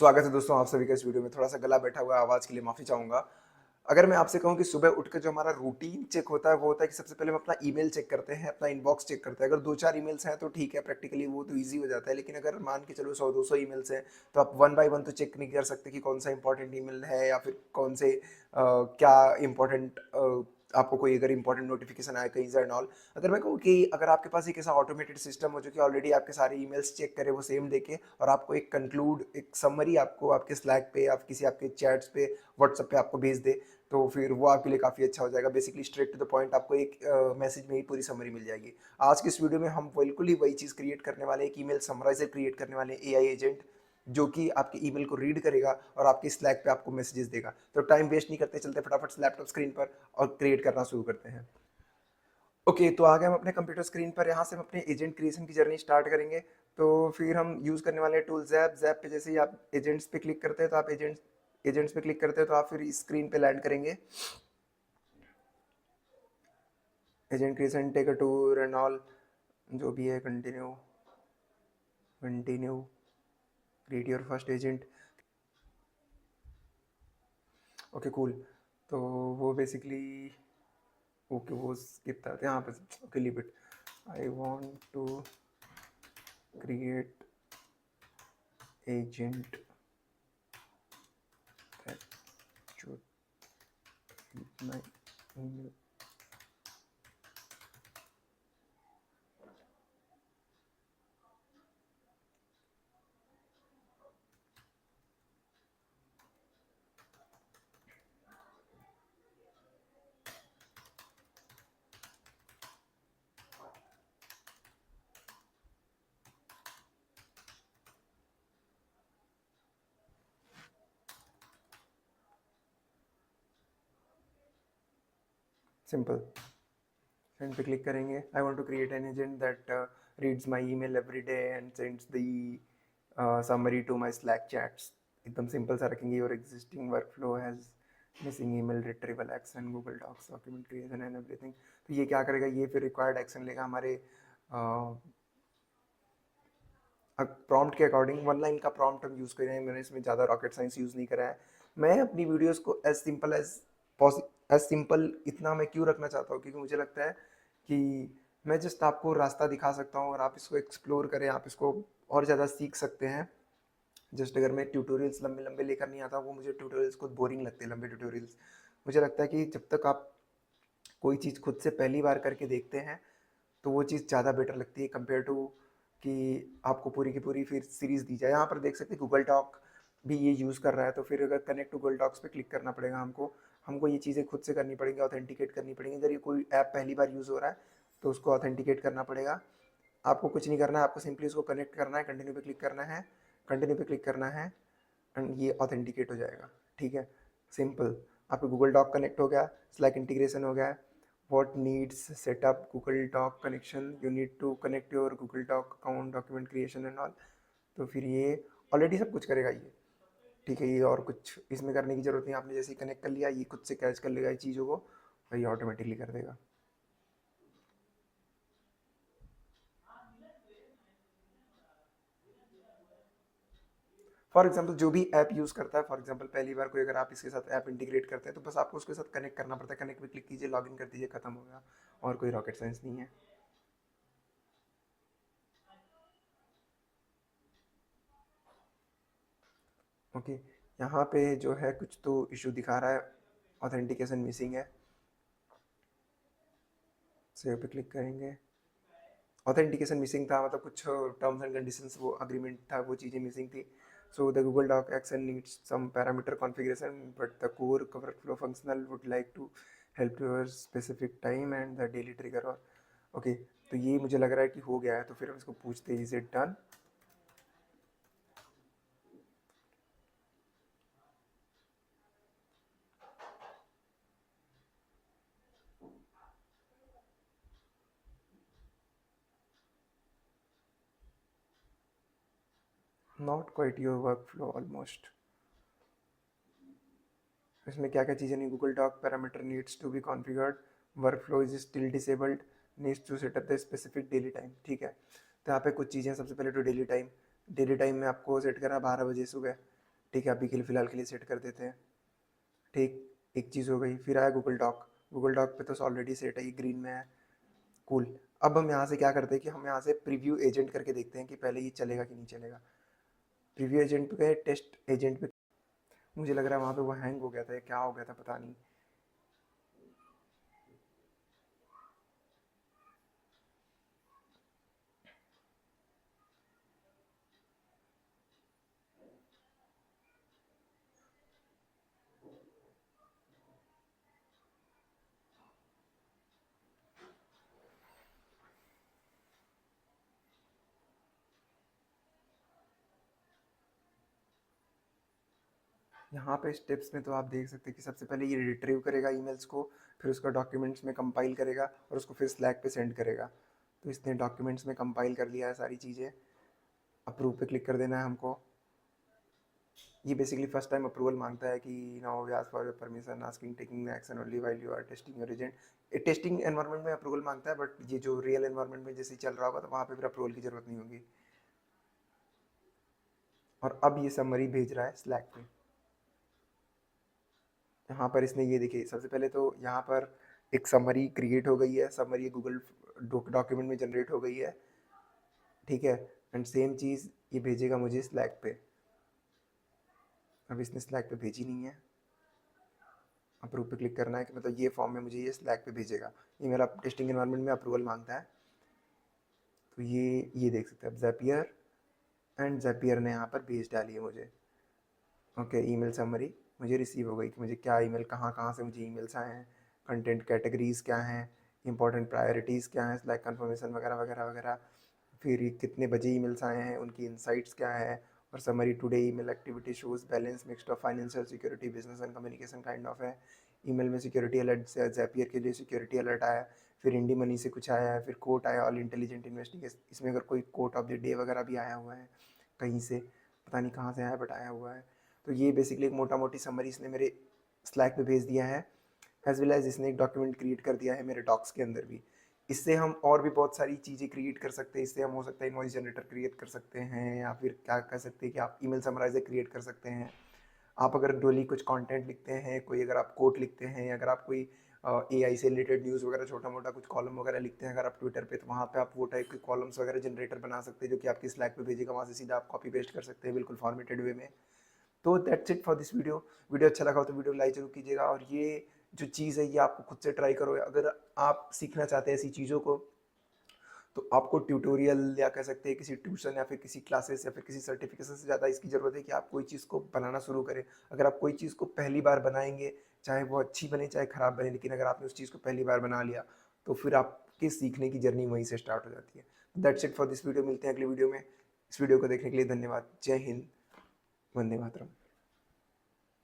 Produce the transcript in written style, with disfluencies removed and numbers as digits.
स्वागत है दोस्तों आप सभी का इस वीडियो में। थोड़ा सा गला बैठा हुआ है, आवाज़ के लिए माफ़ी चाहूँगा। अगर मैं आपसे कहूँ कि सुबह उठ के जो हमारा रूटीन चेक होता है, वो होता है कि सबसे पहले हम अपना ईमेल चेक करते हैं, अपना इनबॉक्स चेक करते हैं। अगर 2-4 ईमेल्स हैं तो ठीक है, प्रैक्टिकली वो तो ईज़ी हो जाता है। लेकिन अगर मान के चलो 100-200 ईमेल्स हैं, तो आप वन बाय वन तो चेक नहीं कर सकते कि कौन-सा इंपॉर्टेंट ईमेल है या फिर कौन से क्या इंपॉर्टेंट आपको कोई अगर इंपॉर्टेंट नोटिफिकेशन आए कहीं से एंड ऑल। अगर मैं कहूँ कि अगर आपके पास एक ऐसा ऑटोमेटेड सिस्टम हो जो कि ऑलरेडी आपके सारे ईमेल्स चेक करे वो सेम डे के, और आपको एक कंक्लूड एक समरी आपको आपके स्लैक पे या किसी आपके चैट्स पे व्हाट्सएप पे आपको भेज दे, तो फिर वो आपके लिए काफ़ी अच्छा हो जाएगा। Basically straight to the point आपको एक मैसेज में ही पूरी समरी मिल जाएगी। आज की इस वीडियो में हम बिल्कुल ही वही चीज़ क्रिएट करने वाले हैं, एक ईमेल समराइजर क्रिएट करने वाले हैं, एआई एजेंट, जो कि आपके ईमेल को रीड करेगा और आपके स्लैक पे आपको मैसेजेस देगा। तो टाइम वेस्ट नहीं करते, चलते फटाफट से लैपटॉप स्क्रीन पर और क्रिएट करना शुरू करते हैं। ओके, तो आ गए हम अपने कंप्यूटर स्क्रीन पर। यहाँ से हम अपने एजेंट क्रिएशन की जर्नी स्टार्ट करेंगे। तो फिर हम यूज़ करने वाले हैं टूल ज़ैप। ज़ैप पे जैसे ही आप एजेंट्स पे क्लिक करते हैं तो आप एजेंट्स पे क्लिक करते हैं तो आप फिर स्क्रीन पे लैंड करेंगे। Agent creation, take a tour and all, जो भी है, continue continue, create your first agent. Okay cool. तो वो बेसिकली ओके वो स्किप था यहाँ पे। Okay leave it. I want to create agent that should be my email. Simple, send पे क्लिक करेंगे। I want to create an agent that reads my email every day and sends the summary to my Slack chats. एकदम simple सा रखेंगे। Your existing workflow has missing email retrieval action, Google Docs, document creation and everything. तो ये क्या करेगा, ये फिर required action लेगा हमारे प्रॉम्प्ट के अकॉर्डिंग। वन लाइन का प्रॉम्प्ट हम यूज़ कर रहे हैं, मैंने इसमें ज़्यादा रॉकेट साइंस यूज़ नहीं करा है। मैं अपनी वीडियोस को एज सिंपल इतना मैं क्यों रखना चाहता हूँ, क्योंकि मुझे लगता है कि मैं जस्ट आपको रास्ता दिखा सकता हूँ और आप इसको एक्सप्लोर करें, आप इसको और ज़्यादा सीख सकते हैं। जस्ट अगर मैं ट्यूटोरियल्स लंबे लंबे लेकर नहीं आता, वो मुझे ट्यूटोरियल्स खुद बोरिंग लगते हैं, लंबे ट्यूटोरियल्स। मुझे लगता है कि जब तक आप कोई चीज़ खुद से पहली बार करके देखते हैं तो वो चीज़ ज़्यादा बेटर लगती है कंपेयर टू कि आपको पूरी की पूरी फिर सीरीज़ दी जाए। यहाँ पर देख सकते हैं गूगल डॉक भी ये यूज़ कर रहा है, तो फिर अगर कनेक्ट टू गूगल डॉक्स पे क्लिक करना पड़ेगा हमको। हमको ये चीज़ें खुद से करनी पड़ेंगी, ऑथेंटिकेट करनी पड़ेंगी। अगर ये कोई ऐप पहली बार यूज़ हो रहा है तो उसको ऑथेंटिकेट करना पड़ेगा। आपको कुछ नहीं करना है, आपको सिंपली उसको कनेक्ट करना है, कंटिन्यू पे क्लिक करना है, कंटिन्यू पे क्लिक करना है एंड ये ऑथेंटिकेट हो जाएगा। ठीक है, सिंपल। आपका गूगल डॉक कनेक्ट हो गया, स्लैक इंटीग्रेशन हो गया। what needs setup Google Doc connection, you need to connect your Google Doc account, document creation and all। तो फिर ये ऑलरेडी सब कुछ करेगा ये। ठीक है, ये और कुछ इसमें करने की जरूरत नहीं। आपने जैसे ही कनेक्ट कर लिया, ये खुद से कैच कर लेगा ये चीज़ों को और ये ऑटोमेटिकली कर देगा। फॉर एग्जाम्पल जो भी ऐप यूज़ करता है, फॉर एग्जाम्पल पहली बार कोई अगर आप इसके साथ ऐप इंटीग्रेट करते हैं तो बस आपको उसके साथ कनेक्ट करना पड़ता है। कनेक्ट पे क्लिक कीजिए, लॉगिन कर दीजिए, खत्म हो गया। और कोई रॉकेट साइंस नहीं है। ओके, यहाँ पे जो है कुछ तो इशू दिखा रहा है, ऑथेंटिकेशन मिसिंग है। सेव पे क्लिक करेंगे। ऑथेंटिकेशन मिसिंग था, मतलब कुछ टर्म्स एंड कंडीशंस, वो अग्रीमेंट था, वो चीज़ें मिसिंग थी। So the Google Doc action needs some parameter configuration but the core workflow functional would like to help your specific time and the daily trigger. और okay, तो ये मुझे लग रहा है कि हो गया है, तो फिर हम इसको पूछते हैं is it done. Not quite your workflow almost. इसमें क्या क्या चीज़ें नहीं, Google Doc parameter needs to be configured, workflow is still disabled, needs to set up the specific daily time. ठीक है, तो यहाँ पे कुछ चीज़ें, सबसे पहले तो डेली टाइम। डेली टाइम में आपको सेट करना 12 बजे सुबह। ठीक है, अभी के लिए फ़िलहाल के लिए सेट कर देते हैं। ठीक, एक चीज़ हो गई। फिर आया गूगल डॉक। गूगल डॉक पे तो ऑलरेडी सेट है, ये ग्रीन में है। कूल। अब हम यहाँ से क्या करते हैं कि हम यहाँ से प्रीव्यू एजेंट करके देखते हैं कि पहले ये चलेगा कि नहीं चलेगा। प्रीव्यू एजेंट पे गए, टेस्ट एजेंट पे। मुझे लग रहा है वहाँ पे वो हैंग हो गया था या क्या हो गया था, पता नहीं। यहाँ पे स्टेप्स में तो आप देख सकते हैं कि सबसे पहले ये रिट्रीव करेगा ईमेल्स को, फिर उसका डॉक्यूमेंट्स में कंपाइल करेगा और उसको फिर स्लैक पे सेंड करेगा। तो इसने डॉक्यूमेंट्स में कंपाइल कर लिया है सारी चीज़ें। अप्रूव पे क्लिक कर देना है हमको। ये बेसिकली फर्स्ट टाइम अप्रूवल मांगता है कि now we ask for your permission asking taking action only while you are testing your agent. ये टेस्टिंग एनवायरनमेंट में अप्रूवल मांगता है, बट ये जो रियल एनवायरनमेंट में जैसे चल रहा होगा तो वहाँ पे फिर अप्रूवल की ज़रूरत नहीं होगी। और अब ये समरी भेज रहा है स्लैक पे। यहाँ पर इसने ये देखिए, सबसे पहले तो यहाँ पर एक समरी क्रिएट हो गई है। समरी गूगल डॉक्यूमेंट में जनरेट हो गई है, ठीक है। एंड सेम चीज़ ये भेजेगा मुझे स्लैक पे। अब इसने स्लैक पे भेजी नहीं है। अप्रूव पे क्लिक करना है कि मतलब ये फॉर्म में मुझे ये स्लैक पे भेजेगा। ये मेरा टेस्टिंग एनवायरनमेंट में अप्रूवल मांगता है। तो ये देख सकते हैं अब ज़ैपियर, एंड ज़ैपियर ने यहाँ पर भेज डाली है मुझे। ओके, ईमेल समरी मुझे रिसीव हो गई कि मुझे क्या ईमेल, कहाँ कहाँ से मुझे ईमेल्स आए हैं, कंटेंट कैटेगरीज़ क्या हैं, इंपॉर्टेंट प्रायोरिटीज़ क्या हैं, लाइक कन्फर्मेशन वगैरह वगैरह वगैरह। फिर ये कितने बजे ईमेल्स आए हैं, उनकी इनसाइट्स क्या है। और summary today email activity shows balance mixed of financial security business and communication kind of है। ईमेल में सिक्योरिटी अलर्ट से ज़ैपियर के लिए सिक्योरिटी अलर्ट आया। फिर इंडी मनी से कुछ आया है, फिर कोट आया ऑल इंटेलिजेंट इन्वेस्टिगेशन। इसमें अगर कोई कोट ऑफ द डे वगैरह भी आया हुआ है कहीं से, पता नहीं कहाँ से आया बट आया हुआ है। तो ये बेसिकली एक मोटा मोटी समरी इसने मेरे स्लैक पे भेज दिया है। एज वेल एज इसने एक डॉक्यूमेंट क्रिएट कर दिया है मेरे डॉक्स के अंदर भी। इससे हम और भी बहुत सारी चीज़ें क्रिएट कर सकते हैं। इससे हम हो सकता है इनवॉइस जनरेटर क्रिएट कर सकते हैं, या फिर क्या कर सकते हैं कि आप ईमेल समराइजर क्रिएट कर सकते हैं। आप अगर डेली कुछ कंटेंट लिखते हैं, कोई अगर आप कोट लिखते हैं, अगर आप कोई एआई से रिलेटेड न्यूज़ वगैरह छोटा मोटा कुछ कॉलम वगैरह लिखते हैं अगर आप ट्विटर पे, तो वहाँ पे आप वो टाइप के कॉलम्स वगैरह जनरेटर बना सकते हैं जो कि आपकी स्लैक पे भेजेगा। वहाँ से सीधा आप कॉपी पेस्ट कर सकते हैं बिल्कुल फॉर्मेटेड वे में। तो that's it for this video. Video अच्छा लगा हो तो वीडियो लाइक जरूर कीजिएगा। और ये जो चीज़ है ये आपको खुद से ट्राई करो। अगर आप सीखना चाहते हैं ऐसी चीज़ों को, तो आपको ट्यूटोरियल या कह सकते हैं किसी ट्यूशन या फिर किसी क्लासेस या फिर किसी सर्टिफिकेशन से ज़्यादा इसकी ज़रूरत है कि आप कोई चीज़ को बनाना शुरू करें। अगर आप कोई चीज़ को पहली बार बनाएंगे, चाहे वो अच्छी बने चाहे ख़राब बने, लेकिन अगर आपने उस चीज़ को पहली बार बना लिया तो फिर आपके सीखने की जर्नी वहीं से स्टार्ट हो जाती है। That's it for this video. मिलते हैं अगली वीडियो में। इस वीडियो को देखने के लिए धन्यवाद। जय हिंद, वंदे मातरम।